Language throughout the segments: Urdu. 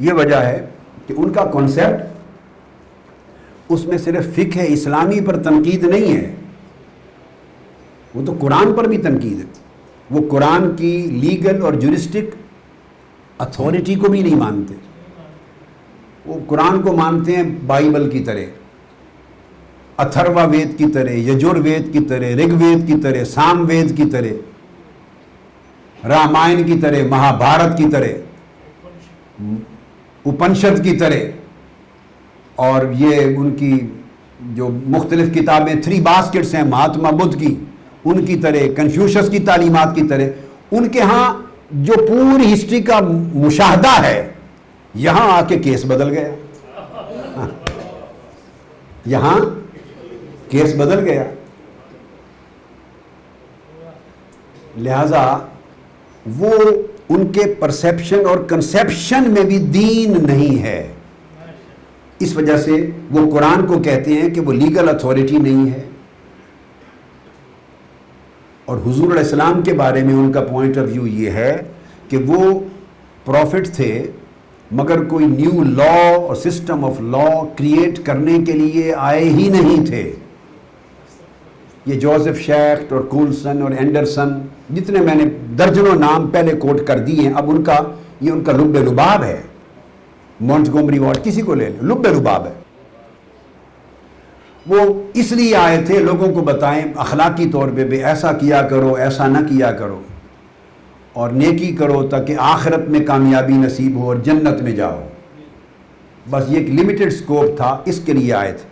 یہ وجہ ہے کہ ان کا کانسیپٹ اس میں صرف فقہ اسلامی پر تنقید نہیں ہے، وہ تو قرآن پر بھی تنقید ہے. وہ قرآن کی لیگل اور جورسٹک اتھارٹی کو بھی نہیں مانتے. وہ قرآن کو مانتے ہیں بائبل کی طرح، اتھروا وید کی طرح، یجور وید کی طرح، رگ وید کی طرح، سام وید کی طرح، رامائن کی طرح، مہا بھارت کی طرح، اپنشد کی طرح. اور یہ ان کی جو مختلف کتابیں 3 باسکٹس ہیں مہاتما بدھ کی، ان کی طرح، کنفیوشس کی تعلیمات کی طرح. ان کے ہاں جو پوری ہسٹری کا مشاہدہ ہے، یہاں آ کے کیس بدل گیا. یہاں کیس بدل گیا. لہذا وہ ان کے پرسیپشن اور کنسیپشن میں بھی دین نہیں ہے. اس وجہ سے وہ قرآن کو کہتے ہیں کہ وہ لیگل اتھارٹی نہیں ہے. اور حضور علیہ السلام کے بارے میں ان کا پوائنٹ آف ویو یہ ہے کہ وہ پروفٹ تھے مگر کوئی نیو لا اور سسٹم آف لا کریٹ کرنے کے لیے آئے ہی نہیں تھے. یہ جوزف شیخٹ اور کولسن اور اینڈرسن، جتنے میں نے درجنوں نام پہلے کوٹ کر دیے ہیں، اب یہ ان کا لب لباب ہے. مونٹگومری واٹ کسی کو لے لیں، لب لباب ہے. وہ اس لیے آئے تھے لوگوں کو بتائیں اخلاقی طور پہ بھی ایسا کیا کرو، ایسا نہ کیا کرو، اور نیکی کرو تاکہ آخرت میں کامیابی نصیب ہو اور جنت میں جاؤ. بس یہ ایک لمیٹڈ سکوپ تھا، اس کے لیے آئے تھے.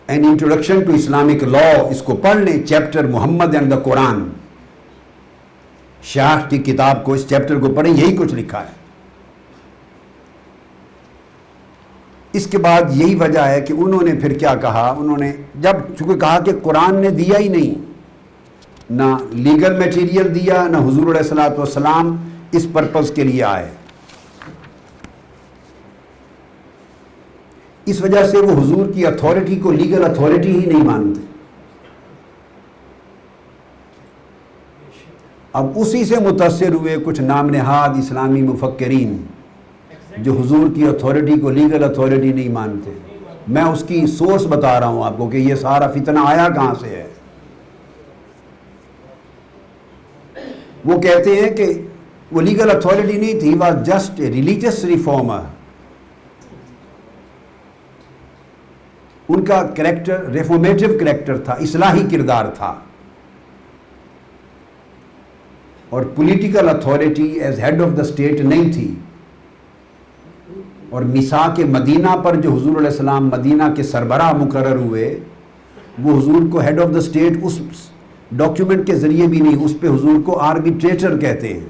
An introduction to Islamic law, اس کو پڑھ لیں، چیپٹر محمد اینڈ دا قرآن، شاہ کی کتاب کو، اس چیپٹر کو پڑھیں، یہی کچھ لکھا ہے. اس کے بعد یہی وجہ ہے کہ انہوں نے پھر کیا کہا، انہوں نے جب چونکہ کہا کہ قرآن نے دیا ہی نہیں، نہ لیگل میٹیریل دیا، نہ حضور علیہ الصلوۃ والسلام اس پرپز کے لیے آئے. اس وجہ سے وہ حضور کی اتھارٹی کو لیگل اتھارٹی ہی نہیں مانتے. اب اسی سے متاثر ہوئے کچھ نام نہاد اسلامی مفکرین جو حضور کی اتھارٹی کو لیگل اتھارٹی نہیں مانتے. میں اس کی سورس بتا رہا ہوں آپ کو کہ یہ سارا فتنہ آیا کہاں سے ہے. وہ کہتے ہیں کہ وہ لیگل اتھارٹی نہیں تھی، was just a religious reformer. ان کا کریکٹر ریفارمیٹو کریکٹر تھا، اصلاحی کردار تھا. اور political authority as head of the state نہیں تھی. اور میثاق مدینہ پر جو حضور علیہ السلام مدینہ کے سربراہ مقرر ہوئے، وہ حضور کو ہیڈ آف دا اسٹیٹ اس ڈاکیومنٹ کے ذریعے بھی نہیں، اس پہ حضور کو آربیٹریٹر کہتے ہیں.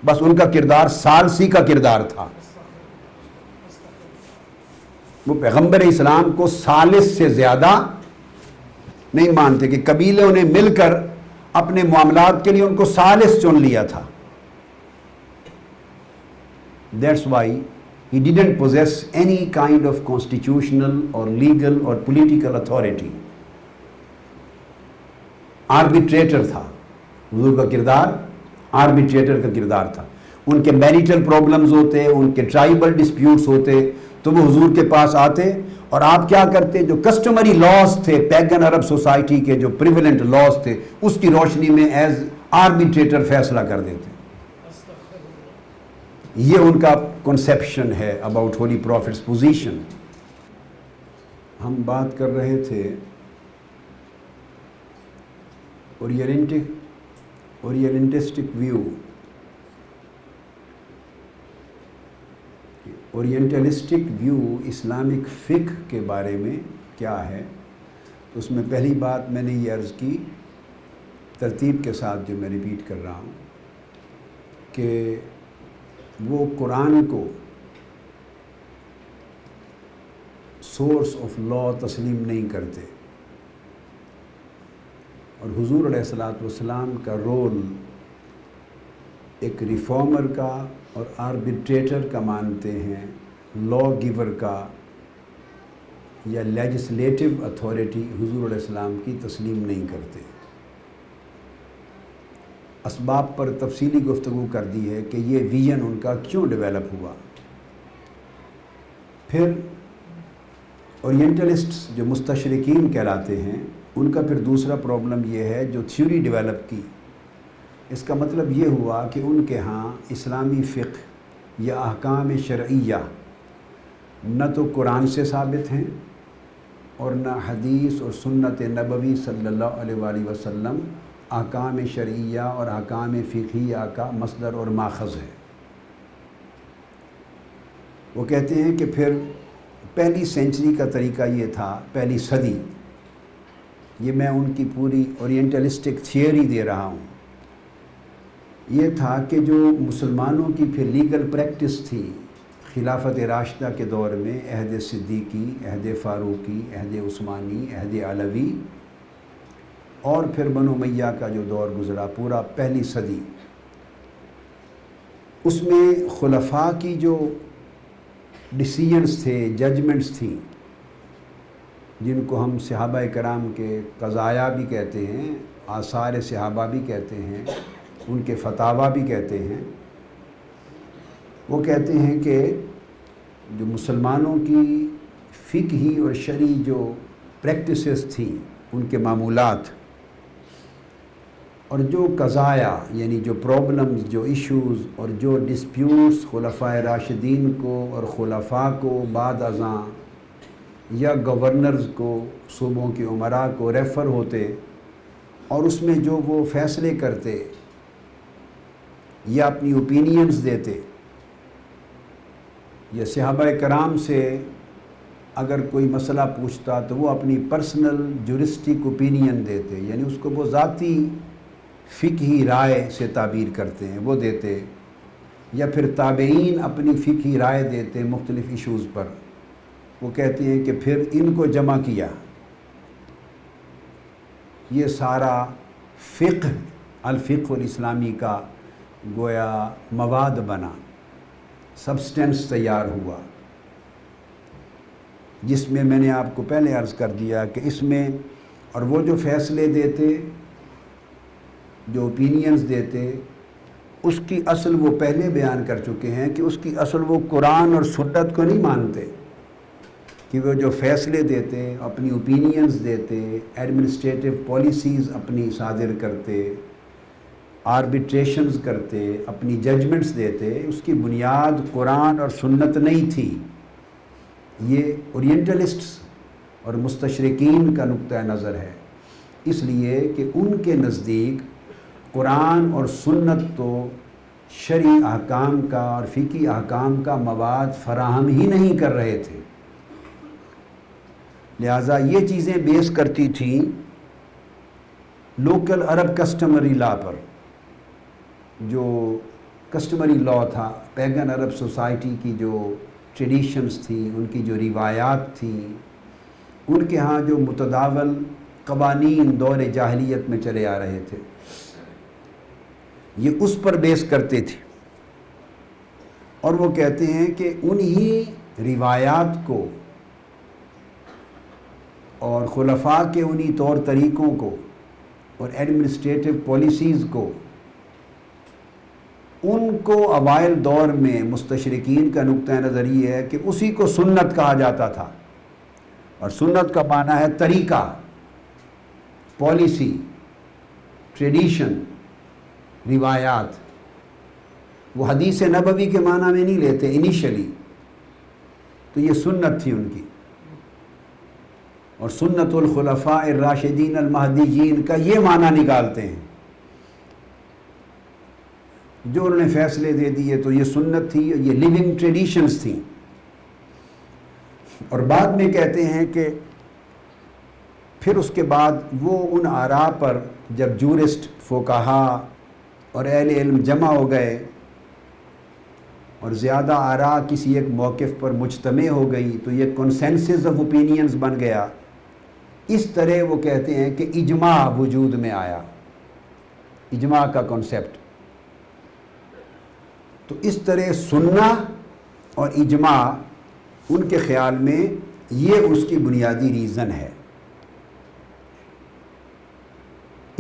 بس ان کا کردار ثالثی کا کردار تھا. وہ پیغمبر اسلام کو ثالث سے زیادہ نہیں مانتے کہ قبیلوں نے مل کر اپنے معاملات کے لیے ان کو ثالث چن لیا تھا. That's why he didn't possess any kind of constitutional or legal or political authority. Arbitrator تھا حضور کا کردار، آربیٹریٹر کا کردار تھا. ان کے میریٹل پرابلمز ہوتے، ان کے ٹرائبل ڈسپیوٹس ہوتے تو وہ حضور کے پاس آتے، اور آپ کیا کرتے، جو کسٹمری لاز تھے پیگن عرب سوسائٹی کے، جو پریویلنٹ لاز تھے، اس کی روشنی میں ایز آربیٹریٹر فیصلہ کر دیتے. یہ ان کا کنسیپشن ہے اباؤٹ ہولی پروفٹس پوزیشن. ہم بات کر رہے تھے اورینٹسٹک ویو، اورینٹلسٹک ویو اسلامک فقہ کے بارے میں کیا ہے. اس میں پہلی بات میں نے یہ عرض کی ترتیب کے ساتھ جو میں ریپیٹ کر رہا ہوں کہ وہ قرآن کو سورس آف لا تسلیم نہیں کرتے، اور حضور علیہ الصلوۃ والسلام کا رول ایک ریفارمر کا اور آربیٹریٹر کا مانتے ہیں، لا گیور کا یا لیجسلیٹو اتھارٹی حضور علیہ السلام کی تسلیم نہیں کرتے. اسباب پر تفصیلی گفتگو کر دی ہے کہ یہ ویژن ان کا کیوں ڈیولپ ہوا۔ پھر اورینٹلسٹس جو مستشرقین کہلاتے ہیں، ان کا پھر دوسرا پرابلم یہ ہے جو تھیوری ڈیولپ کی، اس کا مطلب یہ ہوا کہ ان کے ہاں اسلامی فقہ یا احکام شرعیہ نہ تو قرآن سے ثابت ہیں اور نہ حدیث اور سنت نبوی صلی اللہ علیہ وآلہ وسلم احکام شرعیہ اور احکام فقہیہ کا مصدر اور ماخذ ہے۔ وہ کہتے ہیں کہ پھر پہلی سینچری کا طریقہ یہ تھا، پہلی صدی، یہ میں ان کی پوری اورینٹلسٹک تھیوری دے رہا ہوں، یہ تھا کہ جو مسلمانوں کی پھر لیگل پریکٹس تھی خلافت راشدہ کے دور میں، عہد صدیقی، عہد فاروقی، عہد عثمانی، عہد علوی، اور پھر بنو امیہ کا جو دور گزرا پورا پہلی صدی، اس میں خلفاء کی جو ڈیسیجنز تھے، ججمنٹس تھیں، جن کو ہم صحابہ کرام کے قضایا بھی کہتے ہیں، آثار صحابہ بھی کہتے ہیں، ان کے فتاویٰ بھی کہتے ہیں، وہ کہتے ہیں کہ جو مسلمانوں کی فقہی اور شرعی جو پریکٹسز تھیں، ان کے معمولات، اور جو قضایا یعنی جو پرابلمز، جو ایشوز اور جو ڈسپیوٹس خلفاء راشدین کو اور خلفاء کو بعد ازاں یا گورنرز کو، صوبوں کے امراء کو ریفر ہوتے اور اس میں جو وہ فیصلے کرتے یا اپنی اوپینینز دیتے، یا صحابہ کرام سے اگر کوئی مسئلہ پوچھتا تو وہ اپنی پرسنل جورسٹک اوپینین دیتے، یعنی اس کو وہ ذاتی فقہی رائے سے تعبیر کرتے ہیں، وہ دیتے، یا پھر تابعین اپنی فقہی رائے دیتے مختلف ایشوز پر۔ وہ کہتے ہیں کہ پھر ان کو جمع کیا، یہ سارا فقہ، الفقہ الاسلامی کا گویا مواد بنا، سبسٹنس تیار ہوا، جس میں میں نے آپ کو پہلے عرض کر دیا کہ اس میں اور وہ جو فیصلے دیتے، جو اوپینینز دیتے، اس کی اصل وہ پہلے بیان کر چکے ہیں کہ اس کی اصل وہ قرآن اور سنت کو نہیں مانتے، کہ وہ جو فیصلے دیتے، اپنی اوپینینز دیتے، ایڈمنسٹریٹو پالیسیز اپنی صادر کرتے، آربیٹریشنز کرتے، اپنی ججمنٹس دیتے، اس کی بنیاد قرآن اور سنت نہیں تھی۔ یہ اورینٹلسٹس اور مستشرقین کا نقطہ نظر ہے، اس لیے کہ ان کے نزدیک قرآن اور سنت تو شرعی احکام کا اور فقہی احکام کا مواد فراہم ہی نہیں کر رہے تھے، لہٰذا یہ چیزیں بیس کرتی تھیں لوکل عرب کسٹمری لا پر، جو کسٹمری لا تھا، پیگن عرب سوسائٹی کی جو ٹریڈیشنز تھیں، ان کی جو روایات تھیں، ان کے ہاں جو متداول قوانین دور جاہلیت میں چلے آ رہے تھے، یہ اس پر بیس کرتے تھے، اور وہ کہتے ہیں کہ انہی روایات کو اور خلفاء کے انہی طور طریقوں کو اور ایڈمنسٹریٹو پالیسیز کو، ان کو اوائل دور میں مستشرقین کا نقطہ نظر یہ ہے کہ اسی کو سنت کہا جاتا تھا، اور سنت کا معنی ہے طریقہ، پالیسی، ٹریڈیشن، روایات۔ وہ حدیث نبوی کے معنی میں نہیں لیتے انیشلی، تو یہ سنت تھی ان کی، اور سنت الخلفاء الراشدین المہدیین کا یہ معنی نکالتے ہیں، جو انہوں نے فیصلے دے دیے تو یہ سنت تھی، یہ لیونگ ٹریڈیشنز تھیں۔ اور بعد میں کہتے ہیں کہ پھر اس کے بعد وہ ان آراء پر جب جورسٹ، فقہا اور اہل علم جمع ہو گئے اور زیادہ آراء کسی ایک موقف پر مجتمع ہو گئی تو یہ کنسنسس آف اوپینینز بن گیا، اس طرح وہ کہتے ہیں کہ اجماع وجود میں آیا، اجماع کا کنسیپٹ۔ تو اس طرح سنہ اور اجماع ان کے خیال میں یہ اس کی بنیادی ریزن ہے۔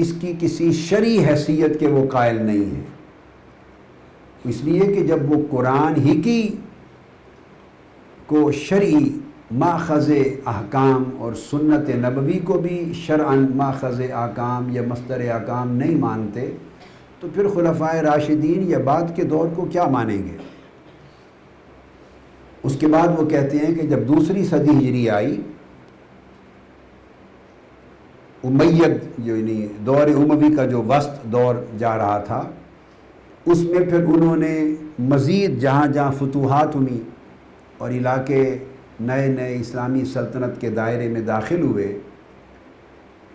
اس کی کسی شرعی حیثیت کے وہ قائل نہیں ہیں، اس لیے کہ جب وہ قرآن ہی کی کو شرعی ماخذ احکام اور سنت نبوی کو بھی شرعاً ماخذ احکام یا مصدر احکام نہیں مانتے، تو پھر خلفائے راشدین یا بعد کے دور کو کیا مانیں گے؟ اس کے بعد وہ کہتے ہیں کہ جب دوسری صدی ہجری آئی، امید یعنی دور اموی کا جو وسط دور جا رہا تھا، اس میں پھر انہوں نے مزید جہاں جہاں فتوحات ہوئی اور علاقے نئے نئے اسلامی سلطنت کے دائرے میں داخل ہوئے،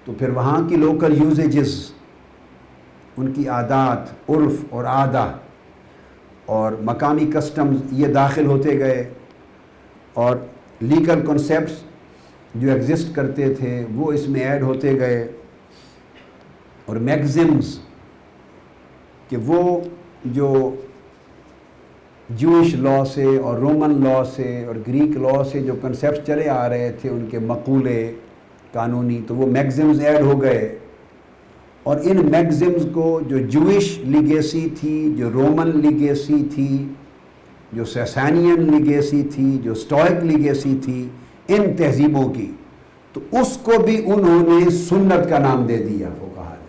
تو پھر وہاں کی لوکل یوزیجز، ان کی عادات، عرف اور عادہ اور مقامی کسٹمز یہ داخل ہوتے گئے، اور لیگل کنسیپٹس جو ایگزسٹ کرتے تھے وہ اس میں ایڈ ہوتے گئے، اور میگزمز کہ وہ جو جوئش لاء سے اور رومن لاء سے اور گریک لاء سے جو کنسیپٹس چلے آ رہے تھے، ان کے مقولے قانونی، تو وہ میگزمز ایڈ ہو گئے، اور ان میگزمز کو جو جوئش لیگیسی تھی، جو رومن لیگیسی تھی، جو سیسانین لیگیسی تھی، جو سٹوئک لیگیسی تھی ان تہذیبوں کی، تو اس کو بھی انہوں نے سنت کا نام دے دیا فقہا نے۔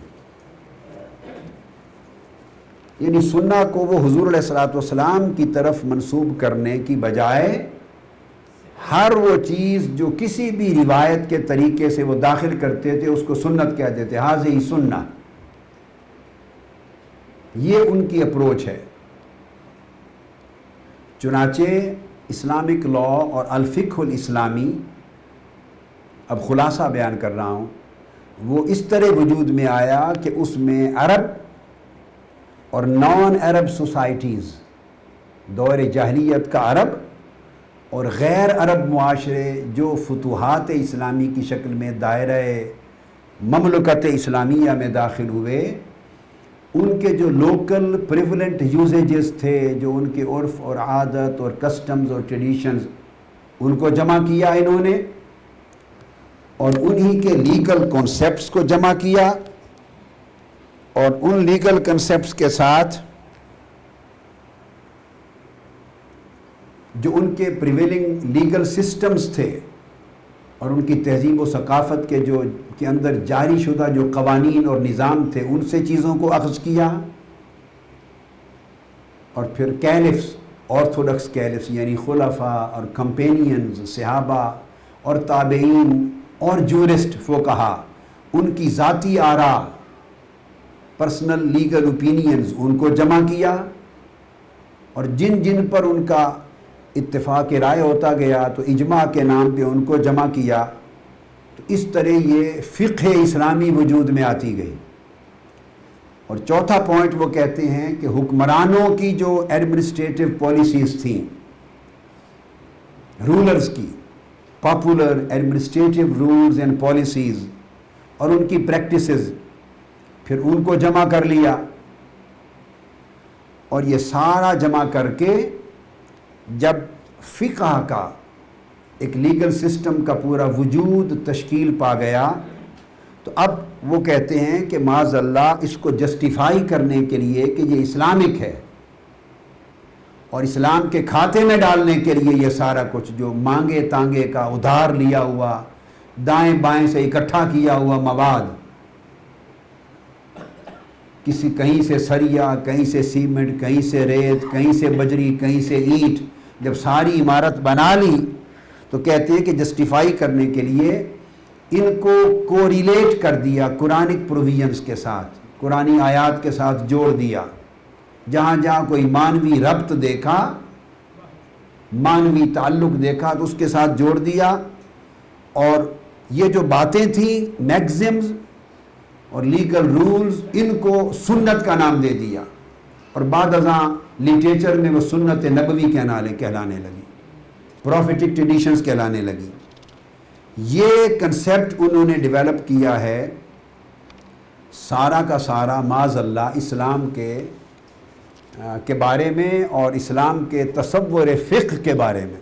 یعنی سنت کو وہ حضور علیہ السلام کی طرف منسوب کرنے کی بجائے ہر وہ چیز جو کسی بھی روایت کے طریقے سے وہ داخل کرتے تھے اس کو سنت کہتے تھے، ھذہ سنت۔ یہ ان کی اپروچ ہے۔ چنانچہ اسلامک لاء اور الفقہ الاسلامی، اب خلاصہ بیان کر رہا ہوں، وہ اس طرح وجود میں آیا کہ اس میں عرب اور نان عرب سوسائٹیز، دور جاہلیت کا عرب اور غیر عرب معاشرے جو فتوحات اسلامی کی شکل میں دائرہ مملکت اسلامیہ میں داخل ہوئے، ان کے جو لوکل پریولنٹ یوزیجز تھے، جو ان کے عرف اور عادت اور کسٹمز اور ٹریڈیشنز، ان کو جمع کیا انہوں نے، اور انہی کے لیگل کانسیپٹس کو جمع کیا، اور ان لیگل کنسیپٹس کے ساتھ جو ان کے پریویلنگ لیگل سسٹمز تھے اور ان کی تہذیب و ثقافت کے اندر جاری شدہ جو قوانین اور نظام تھے، ان سے چیزوں کو اخذ کیا، اور پھر کیلفس، آرتھوڈکس کیلفس یعنی خلفاء اور کمپینینز، صحابہ اور تابعین اور جورسٹ فقہا، ان کی ذاتی آراء، پرسنل لیگل اوپینینز، ان کو جمع کیا، اور جن جن پر ان کا اتفاق رائے ہوتا گیا تو اجماع کے نام پہ ان کو جمع کیا، تو اس طرح یہ فقہ اسلامی وجود میں آتی گئی۔ اور چوتھا پوائنٹ وہ کہتے ہیں کہ حکمرانوں کی جو ایڈمنسٹریٹو پالیسیز تھیں، رولرز کی popular administrative rules and policies اور ان کی پریکٹسز، پھر ان کو جمع کر لیا، اور یہ سارا جمع کر کے جب فقہ کا ایک لیگل سسٹم کا پورا وجود تشکیل پا گیا، تو اب وہ کہتے ہیں کہ معاذ اللہ اس کو جسٹیفائی کرنے کے لیے کہ یہ اسلامک ہے، اور اسلام کے کھاتے میں ڈالنے کے لیے یہ سارا کچھ جو مانگے تانگے کا ادھار لیا ہوا، دائیں بائیں سے اکٹھا کیا ہوا مواد، کہیں سے سریا، کہیں سے سیمنٹ، کہیں سے ریت، کہیں سے بجری، کہیں سے اینٹ، جب ساری عمارت بنا لی تو کہتے ہیں کہ جسٹیفائی کرنے کے لیے ان کو کوریلیٹ کر دیا قرآنک پروویژنز کے ساتھ، قرآنی آیات کے ساتھ جوڑ دیا، جہاں جہاں کوئی مانوی ربط دیکھا، مانوی تعلق دیکھا تو اس کے ساتھ جوڑ دیا، اور یہ جو باتیں تھیں میگزمز اور لیگل رولز، ان کو سنت کا نام دے دیا، اور بعد ازاں لٹریچر میں وہ سنت نبوی کہلانے لگی، پروفیٹک ٹریڈیشنز کہلانے لگی۔ یہ کنسیپٹ انہوں نے ڈیولپ کیا ہے سارا کا سارا معاذ اللہ اسلام کے بارے میں اور اسلام کے تصور فقہ کے بارے میں۔